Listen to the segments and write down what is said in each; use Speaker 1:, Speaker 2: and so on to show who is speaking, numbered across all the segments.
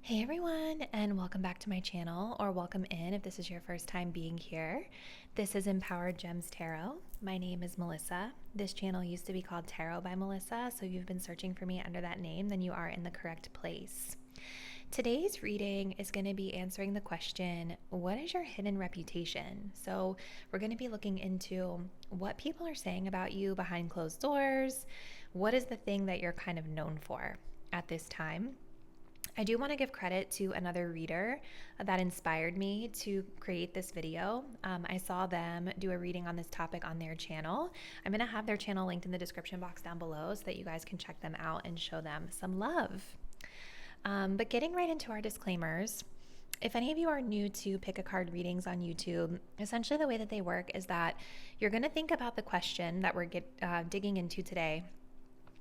Speaker 1: Hey everyone, and welcome back to my channel, or welcome in if this is your first time being here. This is Empowered Gems Tarot. My name is Melissa. This channel used to be called Tarot by Melissa, so if you've been searching for me under that name, then you are in the correct place. Today's reading is going to be answering the question, what is your hidden reputation? So we're going to be looking into what people are saying about you behind closed doors. What is the thing that you're kind of known for at this time? I do want to give credit to another reader that inspired me to create this video. I saw them do a reading on this topic on their channel. I'm going to have their channel linked in the description box down below so that you guys can check them out and show them some love. But getting right into our disclaimers, if any of you are new to pick a card readings on YouTube, essentially the way that they work is that you're going to think about the question that we're digging into today.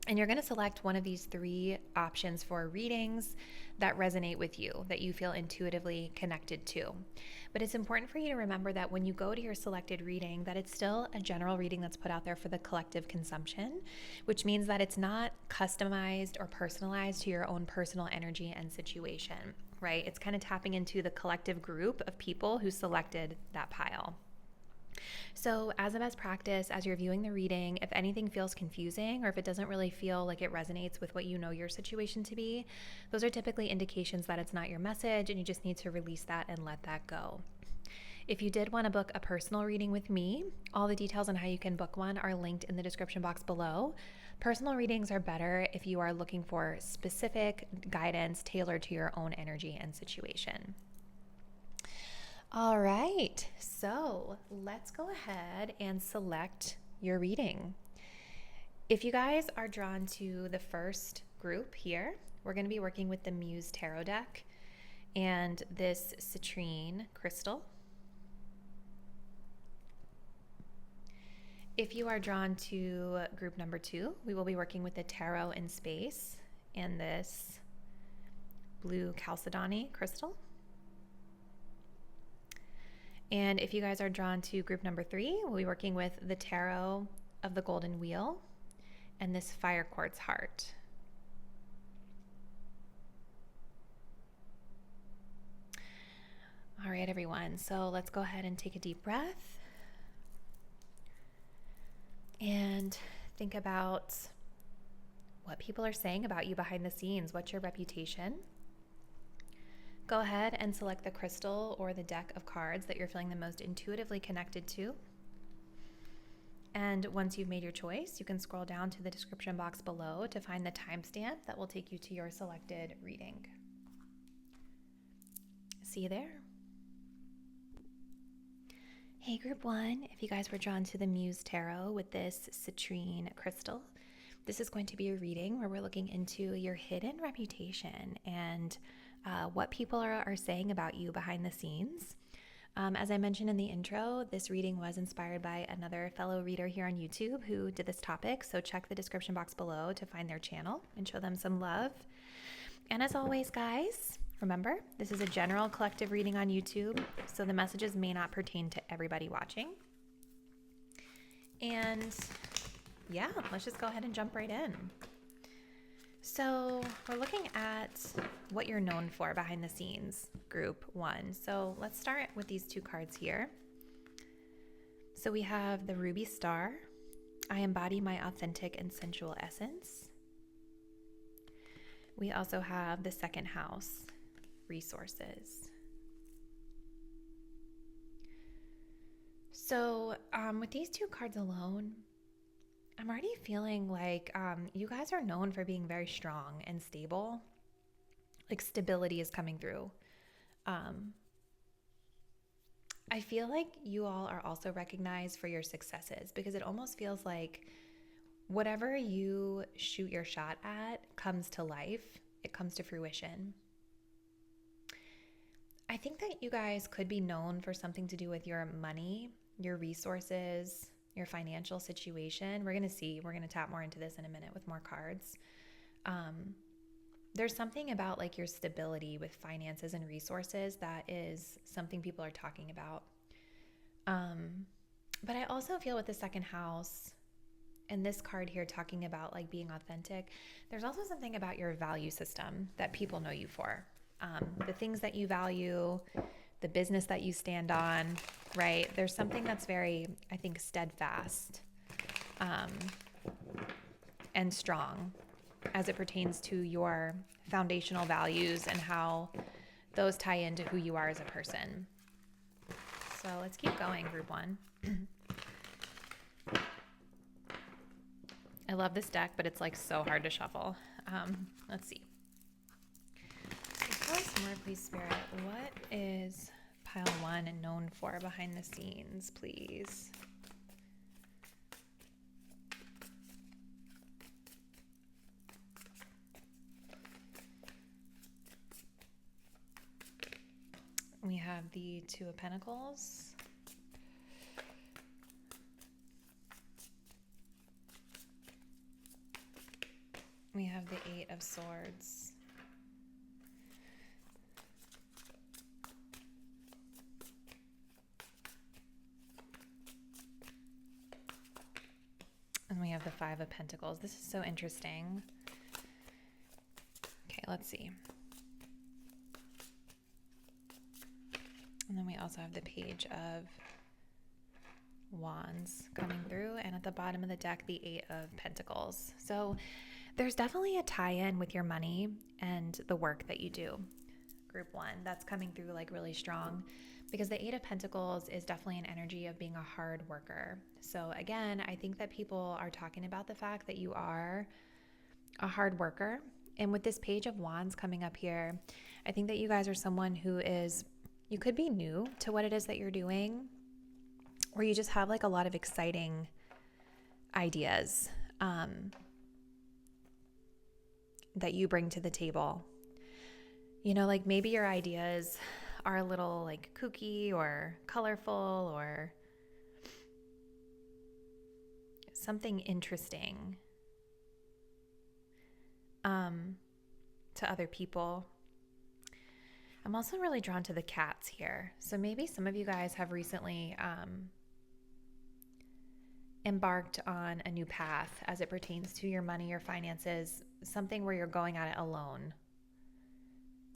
Speaker 1: And you're going to select one of these three options for readings that resonate with you, that you feel intuitively connected to. But it's important for you to remember that when you go to your selected reading, that it's still a general reading that's put out there for the collective consumption, which means that it's not customized or personalized to your own personal energy and situation, right? It's kind of tapping into the collective group of people who selected that pile. So as a best practice, as you're viewing the reading, if anything feels confusing or if it doesn't really feel like it resonates with what you know your situation to be, those are typically indications that it's not your message and you just need to release that and let that go. If you did want to book a personal reading with me, all the details on how you can book one are linked in the description box below. Personal readings are better if you are looking for specific guidance tailored to your own energy and situation. All right, so let's go ahead and select your reading. If you guys are drawn to the first group here, we're going to be working with the Muse Tarot deck and this citrine crystal. If you are drawn to group number 2, we will be working with the Tarot in Space and this blue chalcedony crystal. And if you guys are drawn to group number 3, we'll be working with the Tarot of the Golden Wheel and this fire quartz heart. All right, everyone. So let's go ahead and take a deep breath and think about what people are saying about you behind the scenes. What's your reputation? Go ahead and select the crystal or the deck of cards that you're feeling the most intuitively connected to. And once you've made your choice, you can scroll down to the description box below to find the timestamp that will take you to your selected reading. See you there. Hey, group 1, if you guys were drawn to the Muse Tarot with this citrine crystal, this is going to be a reading where we're looking into your hidden reputation and what people are saying about you behind the scenes. As I mentioned in the intro, this reading was inspired by another fellow reader here on YouTube who did this topic, so check the description box below to find their channel and show them some love. And as always, guys, remember, this is a general collective reading on YouTube, so the messages may not pertain to everybody watching. And yeah, let's just go ahead and jump right in. So we're looking at what you're known for behind the scenes, group 1. So let's start with these two cards here. So we have the Ruby Star. I embody my authentic and sensual essence. We also have the second house, resources. So with these two cards alone, I'm already feeling like you guys are known for being very strong and stable. Like stability is coming through. I feel like you all are also recognized for your successes because it almost feels like whatever you shoot your shot at comes to life. It comes to fruition. I think that you guys could be known for something to do with your money, your resources, your financial situation. We're going to see. We're going to tap more into this in a minute with more cards. There's something about like your stability with finances and resources that is something people are talking about. But I also feel with the second house and this card here talking about like being authentic, there's also something about your value system that people know you for. the things that you value, the business that you stand on, right? There's something that's very, I think, steadfast and strong as it pertains to your foundational values and how those tie into who you are as a person. So let's keep going, group one. I love this deck, but it's like so hard to shuffle. Let's see. Tell us more, please, Spirit. What is pile one known for behind the scenes, please? We have the Two of Pentacles. We have the Eight of Swords. And we have the Five of Pentacles. This is so interesting. Okay, let's see. And then we also have the Page of Wands coming through. And at the bottom of the deck, the Eight of Pentacles. So there's definitely a tie-in with your money and the work that you do. Group one, that's coming through like really strong, because the Eight of Pentacles is definitely an energy of being a hard worker. So again, I think that people are talking about the fact that you are a hard worker. And with this Page of Wands coming up here, I think that you guys are someone who is, you could be new to what it is that you're doing, or you just have like a lot of exciting ideas that you bring to the table. You know, like maybe your ideas are a little like kooky or colorful or something interesting to other people. I'm also really drawn to the cats here. So maybe some of you guys have recently embarked on a new path as it pertains to your money, your finances, something where you're going at it alone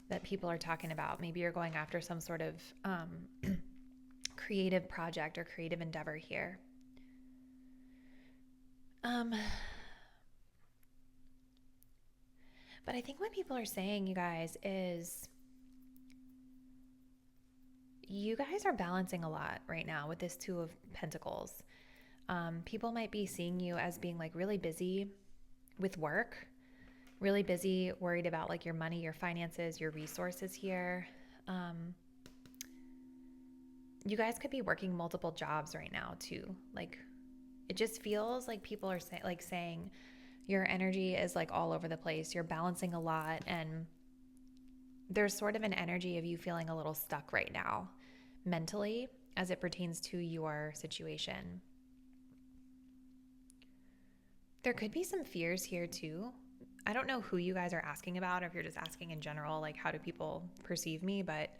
Speaker 1: that people are talking about. Maybe you're going after some sort of creative project or creative endeavor here. But I think what people are saying, you guys, is you guys are balancing a lot right now with this Two of Pentacles. People might be seeing you as being like really busy with work, really busy, worried about like your money, your finances, your resources here. You guys could be working multiple jobs right now too. Like it just feels like people are saying your energy is like all over the place. You're balancing a lot, and there's sort of an energy of you feeling a little stuck right now mentally as it pertains to your situation. There could be some fears here too. I don't know who you guys are asking about, or if you're just asking in general, like how do people perceive me, but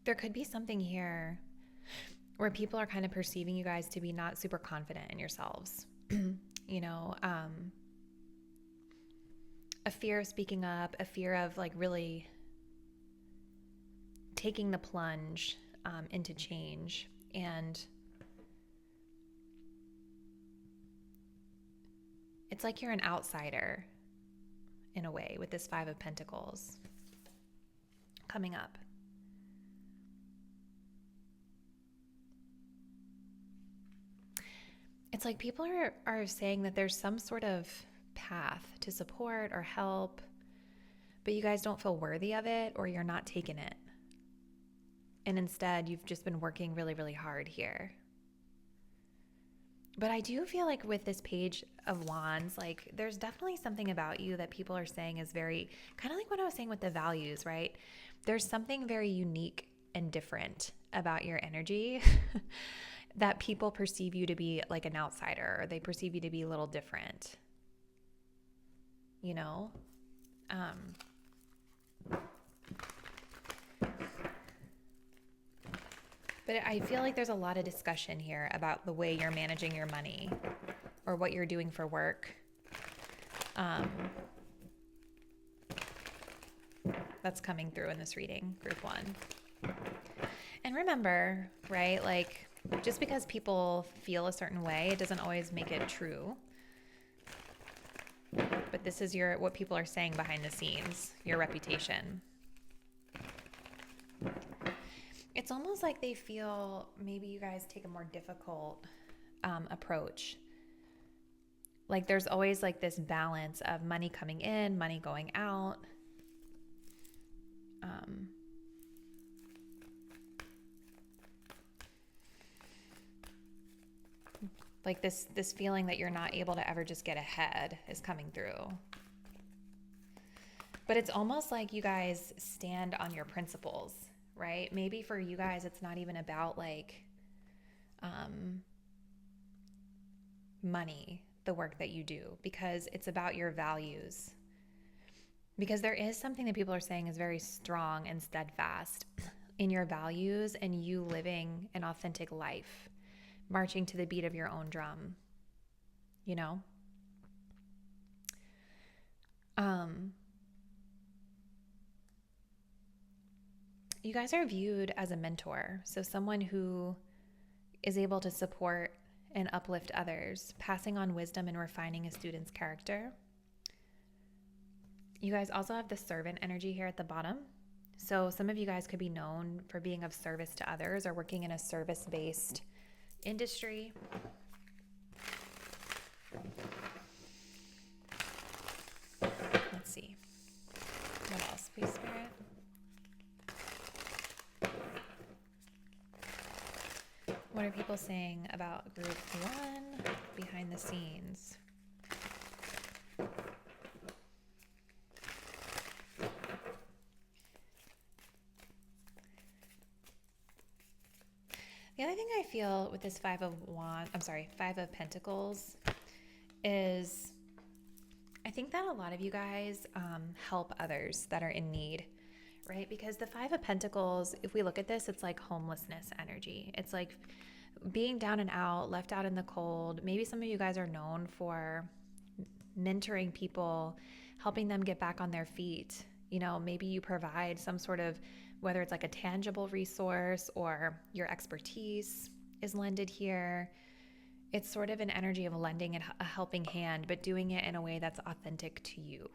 Speaker 1: there could be something here where people are kind of perceiving you guys to be not super confident in yourselves. You know, a fear of speaking up, a fear of like really taking the plunge into change. And it's like you're an outsider in a way with this Five of Pentacles coming up. It's like people are saying that there's some sort of path to support or help, but you guys don't feel worthy of it, or you're not taking it. And instead, you've just been working really, really hard here. But I do feel like with this Page of Wands, like there's definitely something about you that people are saying is very, kind of like what I was saying with the values, right? There's something very unique and different about your energy that people perceive you to be like an outsider, or they perceive you to be a little different, you know? But I feel like there's a lot of discussion here about the way you're managing your money or what you're doing for work. that's coming through in this reading, group 1. And remember, right, like just because people feel a certain way, it doesn't always make it true. But this is what people are saying behind the scenes, your reputation. It's almost like they feel maybe you guys take a more difficult approach. Like there's always like this balance of money coming in, money going out. Like this feeling that you're not able to ever just get ahead is coming through. But it's almost like you guys stand on your principles, right? Maybe for you guys, it's not even about like money, the work that you do, because it's about your values. Because there is something that people are saying is very strong and steadfast in your values and you living an authentic life, marching to the beat of your own drum, you know? You guys are viewed as a mentor, so someone who is able to support and uplift others, passing on wisdom and refining a student's character. You guys also have the servant energy here at the bottom. So some of you guys could be known for being of service to others or working in a service-based industry. Let's see. What else, please, Spirit? What are people saying about group 1 behind the scenes? The other thing I feel with this Five of Pentacles is I think that a lot of you guys help others that are in need, right? Because the Five of Pentacles, if we look at this, it's like homelessness energy. It's like being down and out, left out in the cold. Maybe some of you guys are known for mentoring people, helping them get back on their feet. You know, maybe you provide some sort of, whether it's like a tangible resource or your expertise is lended here. It's sort of an energy of lending a helping hand, but doing it in a way that's authentic to you.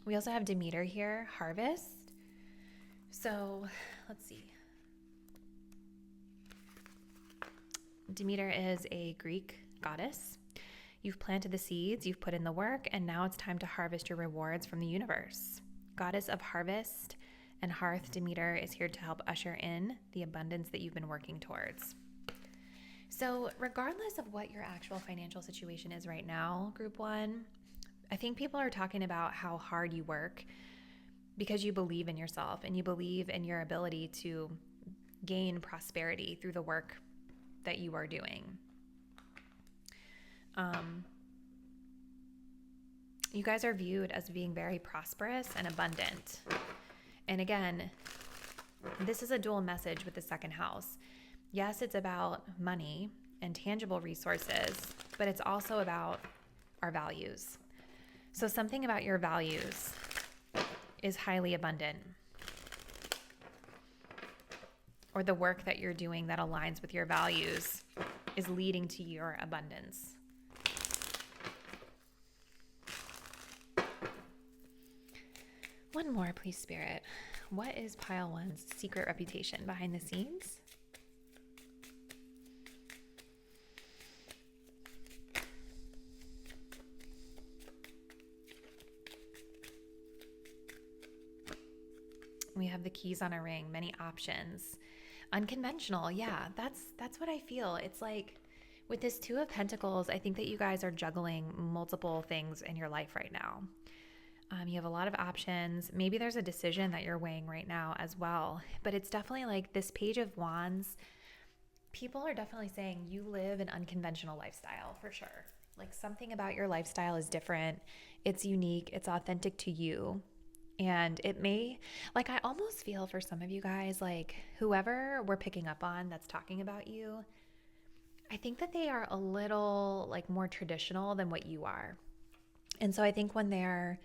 Speaker 1: We also have Demeter here, harvest. So let's see. Demeter is a Greek goddess. You've planted the seeds, you've put in the work, and now it's time to harvest your rewards from the universe. Goddess of harvest and hearth, Demeter is here to help usher in the abundance that you've been working towards. So regardless of what your actual financial situation is right now, group 1, I think people are talking about how hard you work because you believe in yourself and you believe in your ability to gain prosperity through the work that you are doing. You guys are viewed as being very prosperous and abundant. And again, this is a dual message with the second house. Yes, it's about money and tangible resources, but it's also about our values. So something about your values is highly abundant, or the work that you're doing that aligns with your values is leading to your abundance. One more, please, Spirit. What is pile 1's secret reputation behind the scenes? We have the keys on a ring, many options. Unconventional, yeah, that's what I feel. It's like with this Two of Pentacles, I think that you guys are juggling multiple things in your life right now. You have a lot of options. Maybe there's a decision that you're weighing right now as well. But it's definitely like this Page of Wands. People are definitely saying you live an unconventional lifestyle for sure. Like something about your lifestyle is different. It's unique. It's authentic to you. And it may, like I almost feel for some of you guys, like whoever we're picking up on that's talking about you, I think that they are a little like more traditional than what you are. And so I think when they're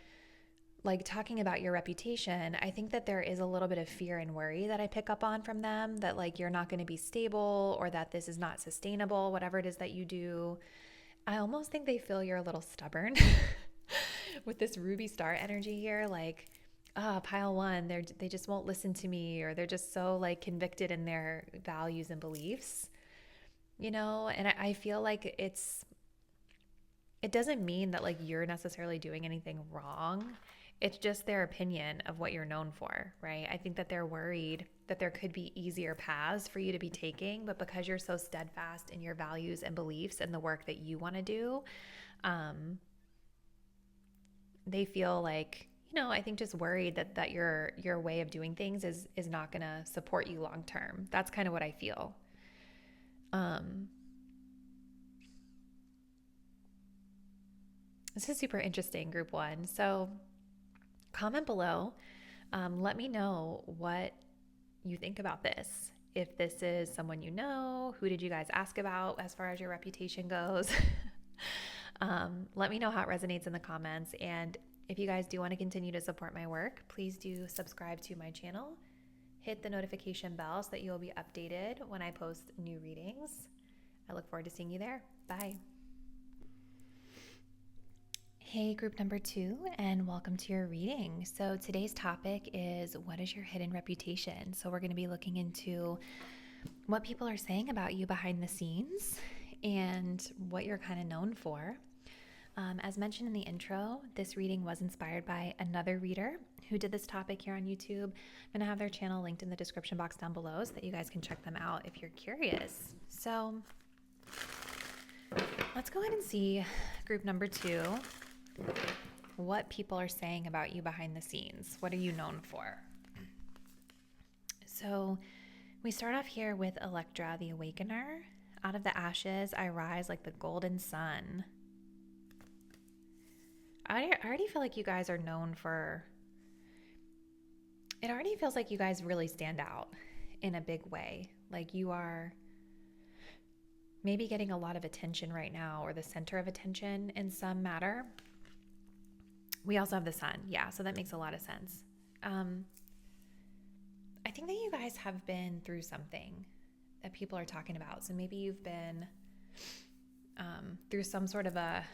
Speaker 1: like talking about your reputation, I think that there is a little bit of fear and worry that I pick up on from them, that like you're not going to be stable or that this is not sustainable, whatever it is that you do. I almost think they feel you're a little stubborn with this ruby star energy here. Like, pile one, they just won't listen to me, or they're just so like convicted in their values and beliefs, you know? And I feel like it doesn't mean that like you're necessarily doing anything wrong. It's just their opinion of what you're known for, right? I think that they're worried that there could be easier paths for you to be taking, but because you're so steadfast in your values and beliefs and the work that you want to do, they feel like, you know, I think just worried that your way of doing things is not going to support you long term. That's kind of what I feel. This is super interesting, group one. So comment below. Let me know what you think about this. If this is someone you know, who did you guys ask about as far as your reputation goes? Let me know how it resonates in the comments. And if you guys do want to continue to support my work, please do subscribe to my channel. Hit the notification bell so that you'll be updated when I post new readings. I look forward to seeing you there. Bye. Hey, group number 2, and welcome to your reading. So today's topic is, what is your hidden reputation? So we're going to be looking into what people are saying about you behind the scenes and what you're kind of known for. As mentioned in the intro, this reading was inspired by another reader who did this topic here on YouTube. I'm going to have their channel linked in the description box down below so that you guys can check them out if you're curious. So let's go ahead and see group number 2. What people are saying about you behind the scenes. What are you known for? So we start off here with Electra, the Awakener. Out of the ashes, I rise like the golden sun. I already feel like you guys are known for, it already feels like you guys really stand out in a big way. Like you are maybe getting a lot of attention right now, or the center of attention in some matter. We also have the sun. Yeah, so that makes a lot of sense. I think that you guys have been through something that people are talking about. So maybe you've been through some sort of a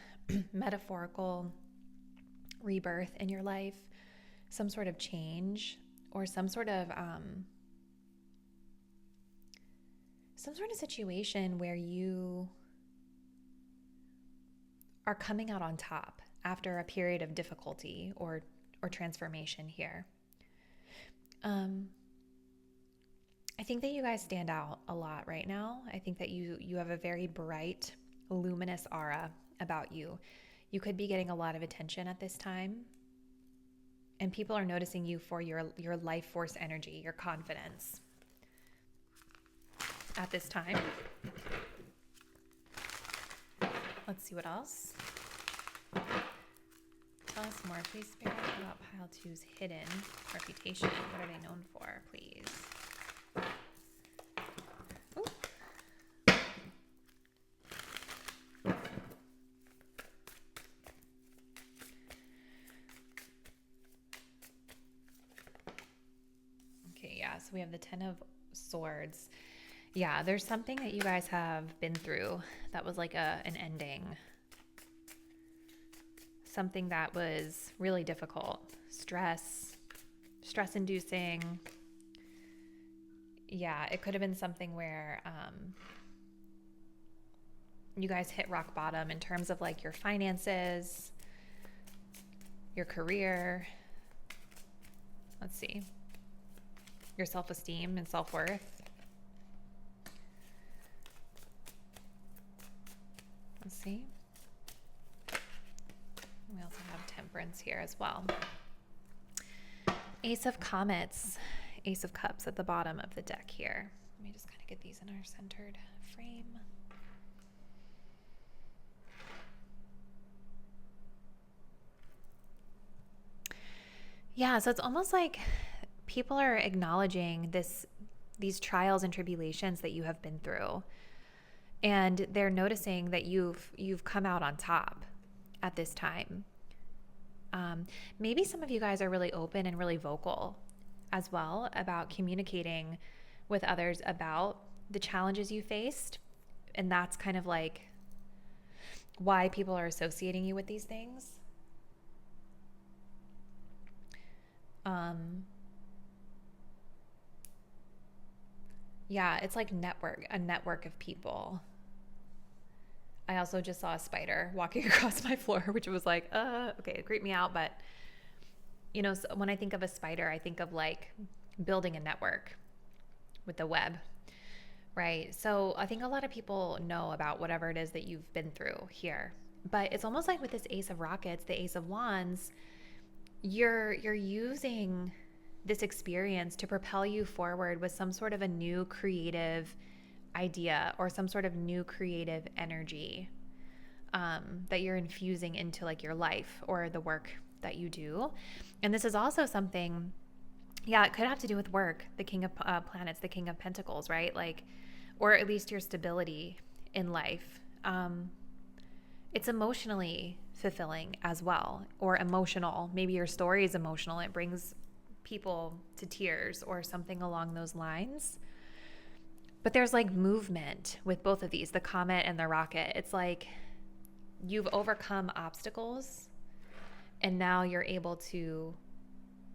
Speaker 1: metaphorical rebirth in your life, some sort of change, or some sort of situation where you are coming out on top after a period of difficulty or transformation here. I think that you guys stand out a lot right now. I think that you have a very bright, luminous aura about you. You could be getting a lot of attention at this time, and people are noticing you for your life force energy, your confidence at this time. Let's see what else. Tell us more, please, Spirit, about Pile 2's hidden reputation. What are they known for, please? Ooh. Okay, yeah, so we have the 10 of Swords. Yeah, there's something that you guys have been through that was like an ending. Something that was really difficult, stress-inducing. Yeah, it could have been something where you guys hit rock bottom in terms of like your finances, your career. Let's see. Your self-esteem and self-worth. Let's see. We also have Temperance here as well. Ace of Comets, Ace of Cups at the bottom of the deck here. Let me just kind of get these in our centered frame. Yeah, so it's almost like people are acknowledging these trials and tribulations that you have been through. And they're noticing that you've come out on top at this time. Maybe some of you guys are really open and really vocal as well about communicating with others about the challenges you faced. And that's kind of like why people are associating you with these things. Yeah, it's like a network of people. I also just saw a spider walking across my floor, which was like, okay, it creeped me out. But, you know, so when I think of a spider, I think of like building a network with the web, right? So I think a lot of people know about whatever it is that you've been through here. But it's almost like with this Ace of Rockets, the Ace of Wands, you're using this experience to propel you forward with some sort of a new creative idea or some sort of new creative energy that you're infusing into like your life or the work that you do. And this is also something, yeah, it could have to do with work, the King of Planets, the King of Pentacles, right? Like, or at least your stability in life. It's emotionally fulfilling as well, or emotional. Maybe your story is emotional. It brings people to tears or something along those lines. But there's like movement with both of these, the comet and the rocket. It's like you've overcome obstacles and now you're able to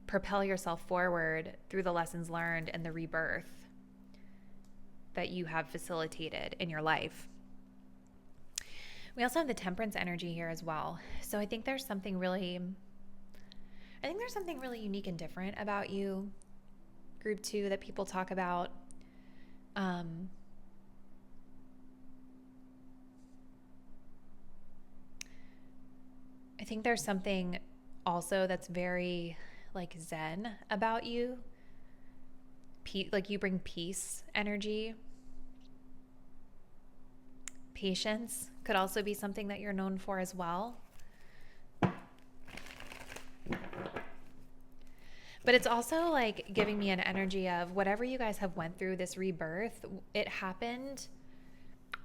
Speaker 1: propel yourself forward through the lessons learned and the rebirth that you have facilitated in your life. We also have the Temperance energy here as well. So I think there's something really unique and different about you, group 2, that people talk about. I think there's something also that's very like Zen about you. Like you bring peace energy. Patience could also be something that you're known for as well. But it's also like giving me an energy of whatever you guys have went through, this rebirth, it happened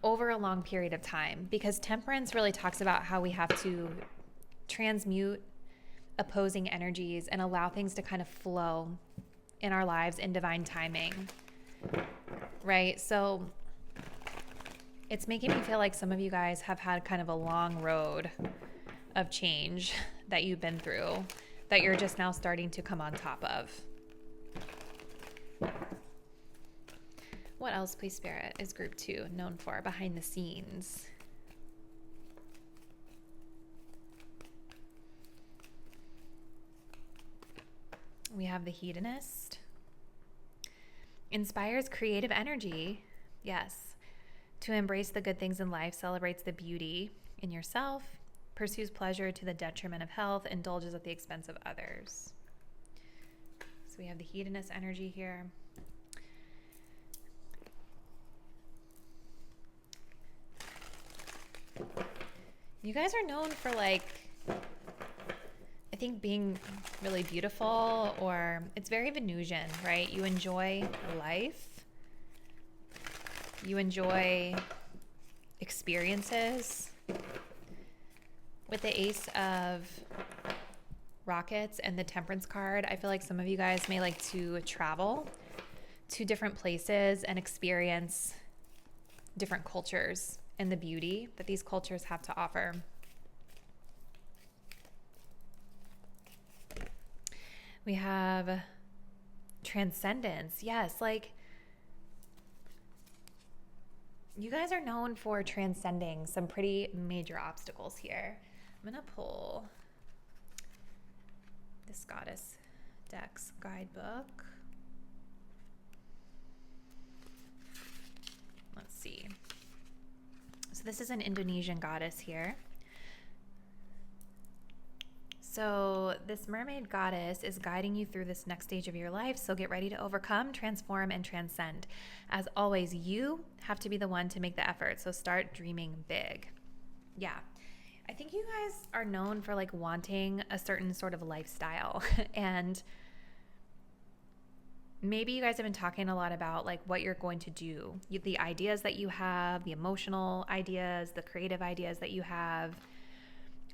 Speaker 1: over a long period of time, because Temperance really talks about how we have to transmute opposing energies and allow things to kind of flow in our lives in divine timing, right? So it's making me feel like some of you guys have had kind of a long road of change that you've been through, that you're just now starting to come on top of. What else, please, Spirit, is group 2 known for behind the scenes? We have the Hedonist. Inspires creative energy. Yes. To embrace the good things in life, celebrates the beauty in yourself, pursues pleasure to the detriment of health, indulges at the expense of others. So we have the Hedonist energy here. You guys are known for, like, I think being really beautiful, or it's very Venusian, right? You enjoy life. You enjoy experiences. With the Ace of Rockets and the Temperance card, I feel like some of you guys may like to travel to different places and experience different cultures and the beauty that these cultures have to offer. We have Transcendence. Yes, like you guys are known for transcending some pretty major obstacles here. I'm going to pull this Goddess Dex guidebook. Let's see. So this is an Indonesian goddess here. So this mermaid goddess is guiding you through this next stage of your life. So get ready to overcome, transform, and transcend. As always, you have to be the one to make the effort. So start dreaming big. Yeah. I think you guys are known for like wanting a certain sort of lifestyle. And maybe you guys have been talking a lot about like what you're going to do, the ideas that you have, the emotional ideas, the creative ideas that you have.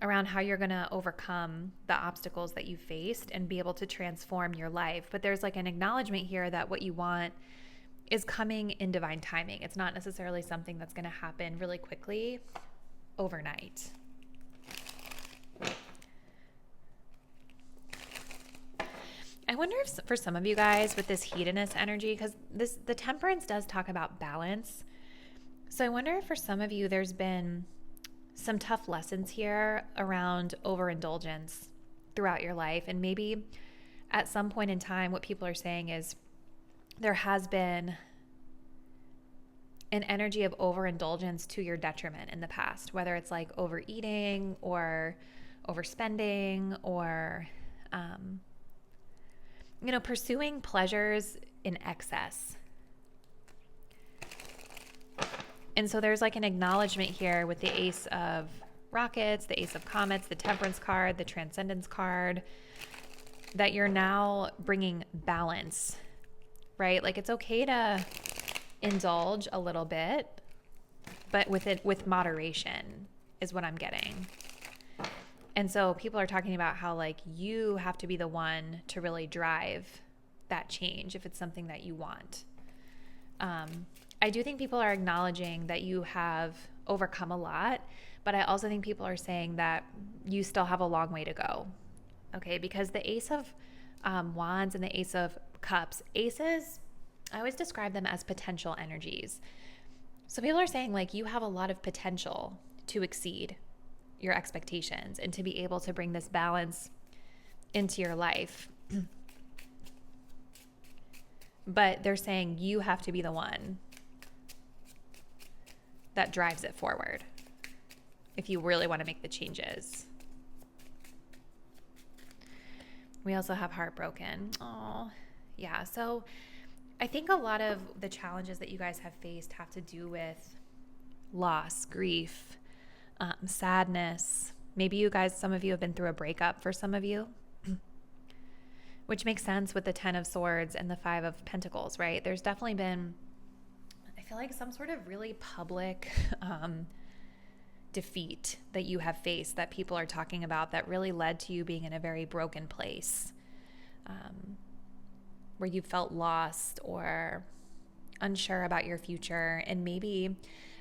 Speaker 1: around how you're going to overcome the obstacles that you faced and be able to transform your life. But there's like an acknowledgement here that what you want is coming in divine timing. It's not necessarily something that's going to happen really quickly overnight. I wonder if for some of you guys with this hedonist energy, because the temperance does talk about balance. So I wonder if for some of you there's been some tough lessons here around overindulgence throughout your life. And maybe at some point in time, what people are saying is there has been an energy of overindulgence to your detriment in the past, whether it's like overeating or overspending or, pursuing pleasures in excess. And so there's like an acknowledgement here with the Ace of Rockets, the Ace of Comets, the Temperance card, the Transcendence card, that you're now bringing balance, right? Like it's okay to indulge a little bit, but with moderation is what I'm getting. And so people are talking about how like you have to be the one to really drive that change if it's something that you want. I do think people are acknowledging that you have overcome a lot, but I also think people are saying that you still have a long way to go. Okay, because the Ace of Wands and the Ace of Cups, aces, I always describe them as potential energies. So people are saying like you have a lot of potential to exceed your expectations and to be able to bring this balance into your life. But they're saying you have to be the one that drives it forward if you really want to make the changes. We also have heartbroken. Oh, yeah. So I think a lot of the challenges that you guys have faced have to do with loss, grief, sadness. Maybe some of you have been through a breakup for some of you, which makes sense with the 10 of Swords and the 5 of Pentacles, right? There's definitely been, I feel like, some sort of really public defeat that you have faced that people are talking about that really led to you being in a very broken place, where you felt lost or unsure about your future. And maybe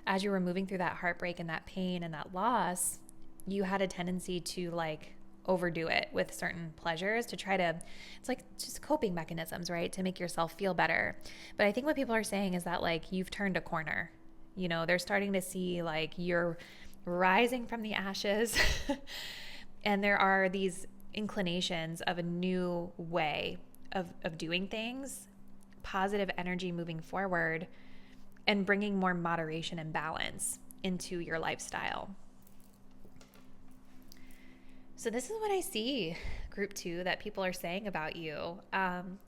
Speaker 1: as you were moving through that heartbreak and that pain and that loss, you had a tendency to like overdo it with certain pleasures to try to, it's like just coping mechanisms, right? To make yourself feel better. But I think what people are saying is that like you've turned a corner. They're starting to see like you're rising from the ashes and there are these inclinations of a new way of doing things, positive energy moving forward, and bringing more moderation and balance into your lifestyle. So this is what I see, group 2, that people are saying about you.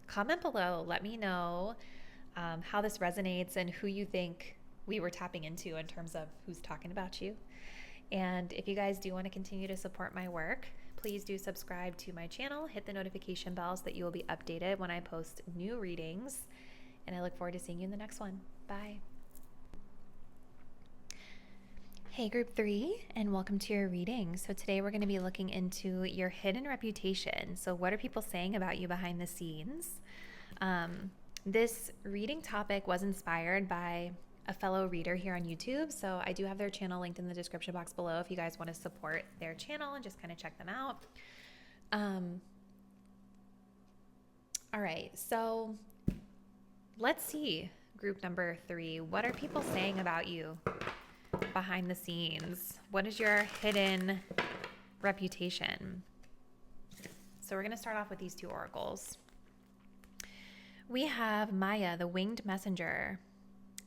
Speaker 1: Comment below. Let me know how this resonates and who you think we were tapping into in terms of who's talking about you. And if you guys do want to continue to support my work, please do subscribe to my channel, hit the notification bell so that you will be updated when I post new readings. And I look forward to seeing you in the next one. Bye. Hey group 3, and welcome to your reading. So today we're going to be looking into your hidden reputation. So what are people saying about you behind the scenes? This reading topic was inspired by a fellow reader here on YouTube. So I do have their channel linked in the description box below if you guys want to support their channel and just kind of check them out. All right, so let's see, group number 3. What are people saying about you behind the scenes? What is your hidden reputation? So we're going to start off with these 2 oracles. We have Maya, the winged messenger.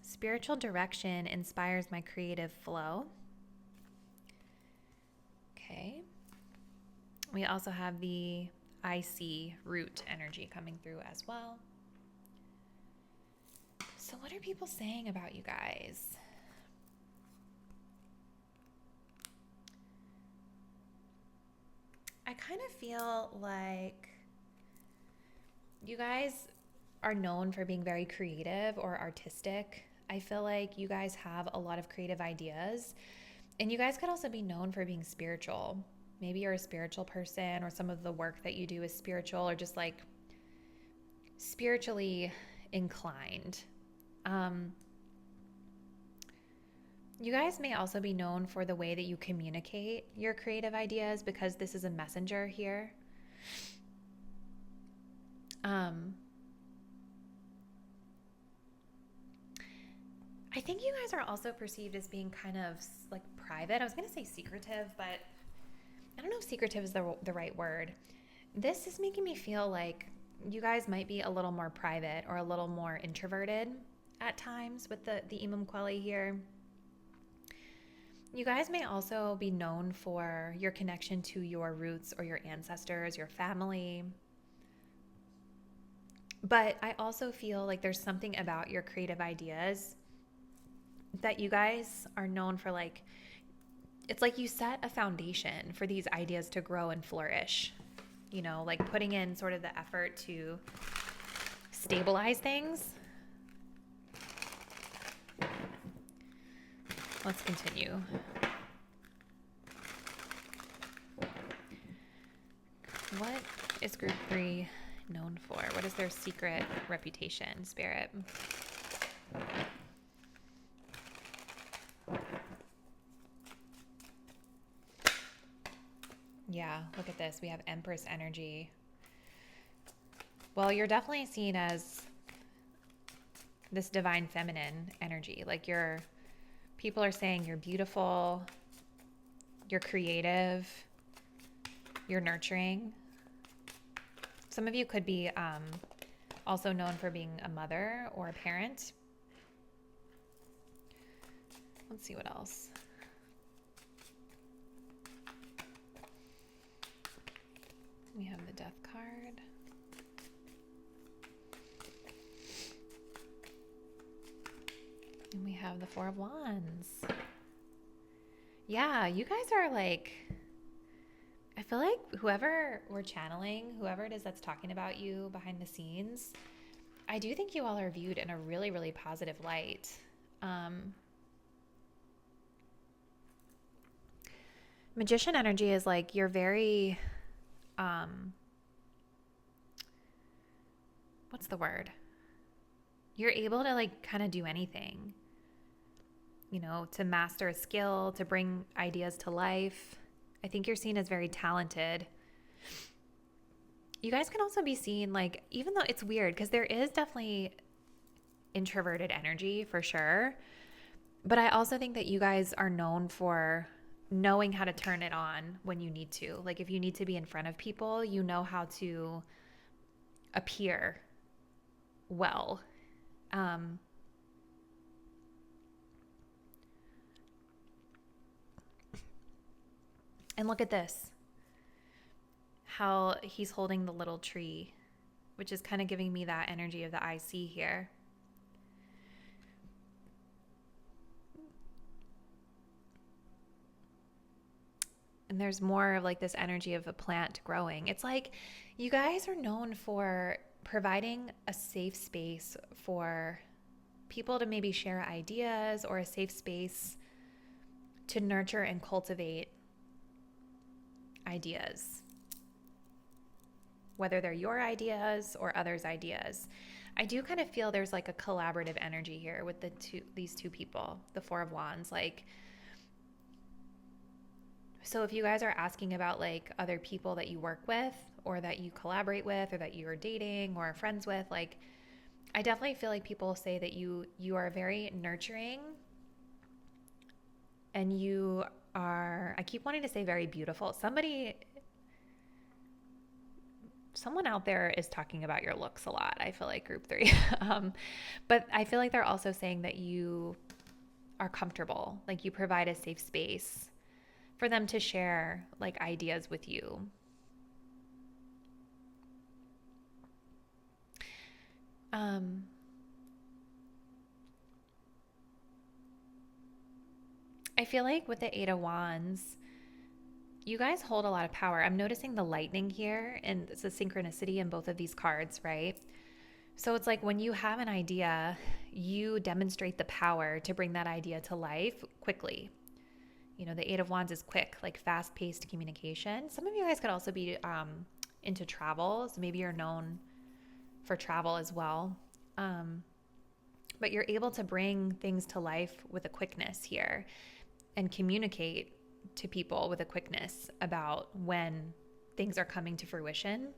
Speaker 1: Spiritual direction inspires my creative flow. Okay. We also have the IC root energy coming through as well. So what are people saying about you guys? I kind of feel like you guys are known for being very creative or artistic. I feel like you guys have a lot of creative ideas, and you guys could also be known for being spiritual. maybe you're a spiritual person, or some of the work that you do is spiritual, or just like spiritually inclined. You guys may also be known for the way that you communicate your creative ideas, because this is a messenger here. I think you guys are also perceived as being kind of like private. I was going to say secretive, but I don't know if secretive is the right word. This is making me feel like you guys might be a little more private or a little more introverted at times with the Imam Kweli here. You guys may also be known for your connection to your roots or your ancestors, your family. But I also feel like there's something about your creative ideas that you guys are known for. Like, it's like you set a foundation for these ideas to grow and flourish, you know, like putting in sort of the effort to stabilize things. Let's continue. What is group 3 known for? What is their secret reputation, Spirit? Yeah, look at this. We have Empress energy. Well, you're definitely seen as this divine feminine energy. Like, people are saying you're beautiful, you're creative, you're nurturing. Some of you could be also known for being a mother or a parent. Let's see what else. We have the Death card. And we have the Four of Wands. Yeah, you guys are like, I feel like whoever we're channeling, whoever it is that's talking about you behind the scenes, I do think you all are viewed in a really, really positive light. Magician energy is like you're very, what's the word? You're able to like kind of do anything, you know, to master a skill, to bring ideas to life. I think you're seen as very talented. You guys can also be seen like, even though it's weird, because there is definitely introverted energy for sure. But I also think that you guys are known for knowing how to turn it on when you need to. Like, if you need to be in front of people, you know how to appear well. And look at this, how he's holding the little tree, which is kind of giving me that energy of the IC here. And there's more of like this energy of a plant growing. It's like you guys are known for providing a safe space for people to maybe share ideas, or a safe space to nurture and cultivate ideas, whether they're your ideas or others' ideas. I do kind of feel there's like a collaborative energy here with these two people, the Four of Wands. Like, so if you guys are asking about like other people that you work with, or that you collaborate with, or that you're dating or friends with, like, I definitely feel like people say that you are very nurturing, and you are, I keep wanting to say very beautiful. Someone out there is talking about your looks a lot. I feel like group 3. But I feel like they're also saying that you are comfortable. Like, you provide a safe space for them to share like ideas with you. I feel like with the Eight of Wands, you guys hold a lot of power. I'm noticing the lightning here, and it's a synchronicity in both of these cards, right? So it's like when you have an idea, you demonstrate the power to bring that idea to life quickly. You know, the Eight of Wands is quick, like fast-paced communication. Some of you guys could also be into travel. So maybe you're known for travel as well. But you're able to bring things to life with a quickness here and communicate to people with a quickness about when things are coming to fruition.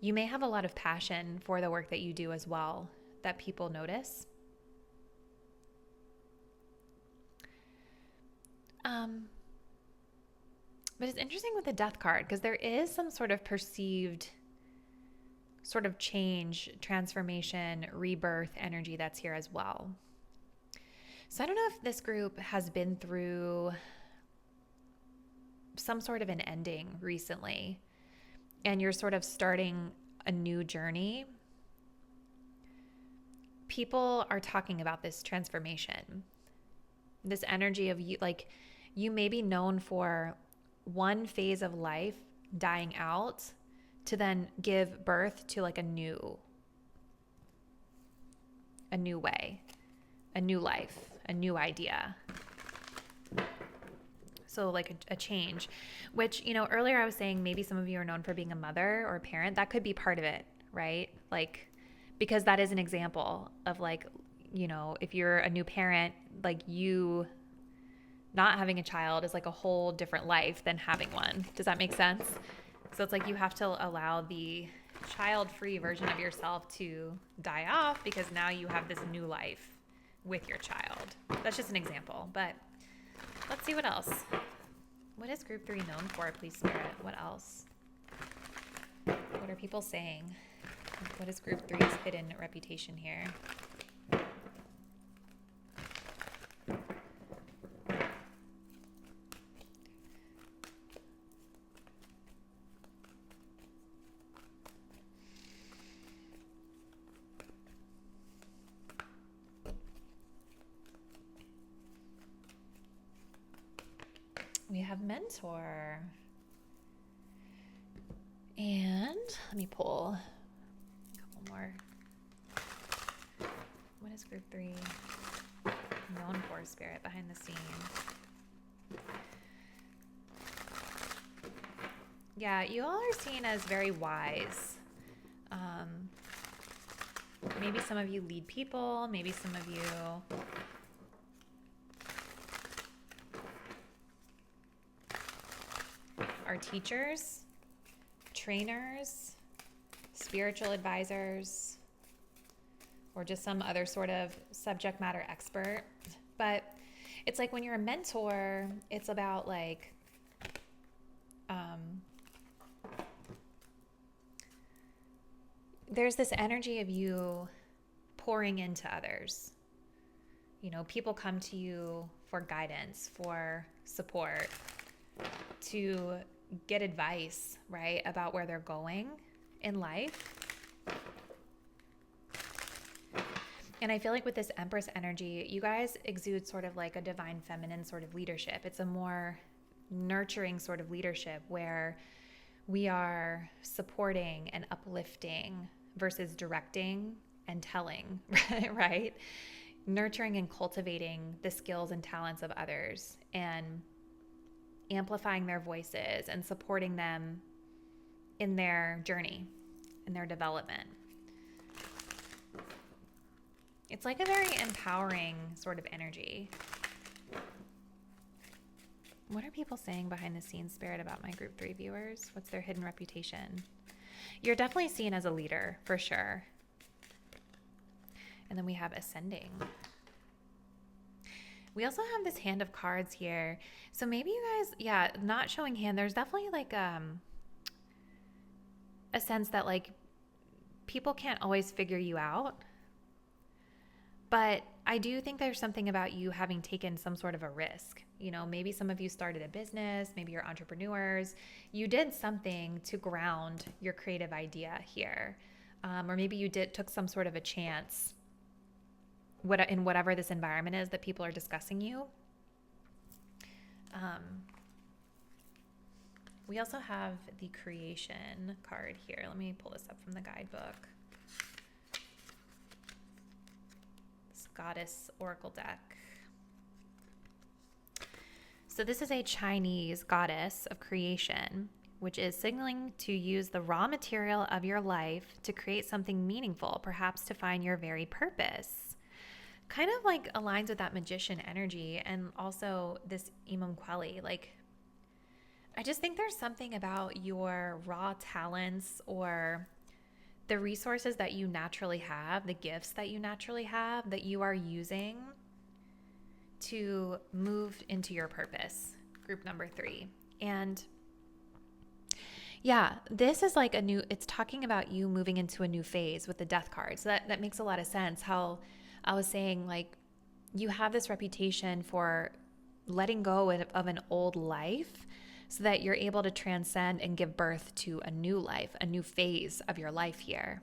Speaker 1: You may have a lot of passion for the work that you do as well that people notice. But it's interesting with the Death card because there is some sort of perceived sort of change, transformation, rebirth energy that's here as well. So I don't know if this group has been through some sort of an ending recently and you're sort of starting a new journey. People are talking about this transformation, this energy of you, like you may be known for one phase of life dying out to then give birth to like a new way, a new life, a new idea. So like a change, which, you know, earlier I was saying maybe some of you are known for being a mother or a parent. That could be part of it, right? Like, because that is an example of like, you know, if you're a new parent, like you not having a child is like a whole different life than having one. Does that make sense? So it's like you have to allow the child-free version of yourself to die off because now you have this new life with your child. That's just an example, but let's see what else. What is group 3 known for, please, Spirit? What else? What are people saying? What is group 3's hidden reputation here? We have mentor. And let me pull a couple more. What is group 3 known for, Spirit, behind the scenes? Yeah, you all are seen as very wise. Maybe some of you lead people. Maybe some of you are teachers, trainers, spiritual advisors, or just some other sort of subject matter expert. But it's like when you're a mentor, it's about like, there's this energy of you pouring into others. You know, people come to you for guidance, for support, to get advice, right, about where they're going in life. And I feel like with this Empress energy, you guys exude sort of like a divine feminine sort of leadership. It's a more nurturing sort of leadership where we are supporting and uplifting versus directing and telling, right? Nurturing and cultivating the skills and talents of others and amplifying their voices and supporting them in their journey, in their development. It's like a very empowering sort of energy. What are people saying behind the scenes, Spirit, about my group 3 viewers? What's their hidden reputation? You're definitely seen as a leader, for sure. And then we have ascending. We also have this hand of cards here. So maybe you guys, yeah, not showing hand. There's definitely like a sense that like people can't always figure you out. But I do think there's something about you having taken some sort of a risk. You know, maybe some of you started a business, maybe you're entrepreneurs. You did something to ground your creative idea here. Or maybe you took some sort of a chance in whatever this environment is that people are discussing you. We also have the creation card here. Let me pull this up from the guidebook. This Goddess Oracle deck. So this is a Chinese goddess of creation, which is signaling to use the raw material of your life to create something meaningful, perhaps to find your very purpose. Kind of like aligns with that magician energy, and also this Imam Kweli. Like, I just think there's something about your raw talents or the resources that you naturally have, the gifts that you naturally have, that you are using to move into your purpose. Group number 3. And yeah, this is like it's talking about you moving into a new phase with the death card. So that makes a lot of sense. How I was saying, like, you have this reputation for letting go of an old life so that you're able to transcend and give birth to a new life, a new phase of your life here.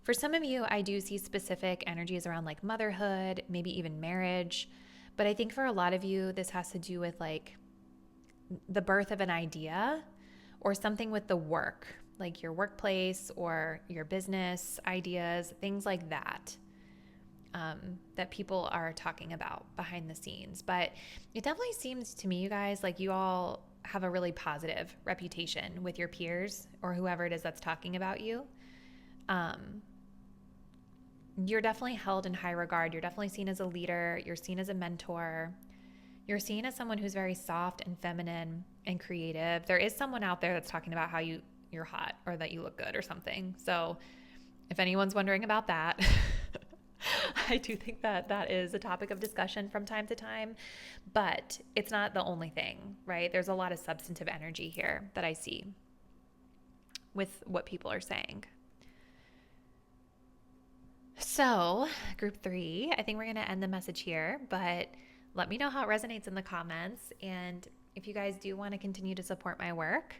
Speaker 1: For some of you, I do see specific energies around like motherhood, maybe even marriage. But I think for a lot of you, this has to do with like the birth of an idea or something with the work, like your workplace or your business ideas, things like that. That people are talking about behind the scenes. But it definitely seems to me, you guys, like you all have a really positive reputation with your peers or whoever it is that's talking about you. You're definitely held in high regard. You're definitely seen as a leader. You're seen as a mentor. You're seen as someone who's very soft and feminine and creative. There is someone out there that's talking about how you're hot or that you look good or something. So if anyone's wondering about that, I do think that is a topic of discussion from time to time, but it's not the only thing, right? There's a lot of substantive energy here that I see with what people are saying. So, group 3, I think we're going to end the message here, but let me know how it resonates in the comments. And if you guys do want to continue to support my work,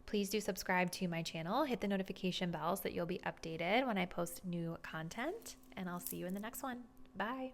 Speaker 1: please do subscribe to my channel, hit the notification bell so that you'll be updated when I post new content, and I'll see you in the next one. Bye.